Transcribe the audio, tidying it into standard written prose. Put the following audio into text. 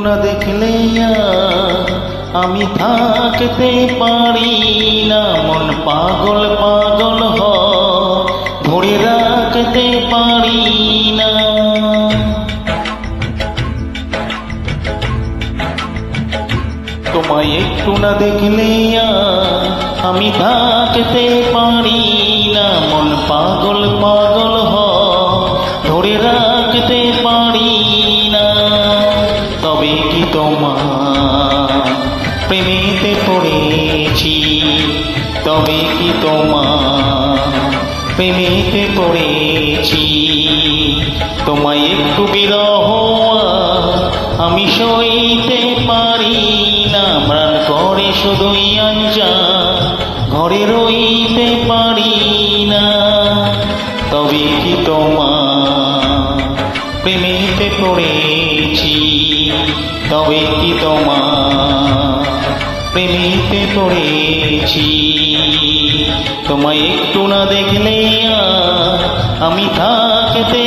না দেখলে আমি থাকতে পারি না, মন পাগল পাগল ধরে রাখতে পারি না। তোমায় একটু না দেখলে আমি থাকতে পারি না, মন পাগল পাগল ধরে রাখতে পারি না। তবে কি তোমার প্রেমেতে পড়েছি, তবে কি তোমার প্রেমেতে পড়েছি। তোমায় একটু বিরহ আমি সইতে পারি না, প্রাণ করে শুধুই আঞ্জা ঘরে রইতে পারি না। তবে কি তোমার প্রেমেতে পড়েছি, তবে কি তোমার প্রেমেতে পড়েছি। তোমায় একটু না দেখলে আমি থাকতে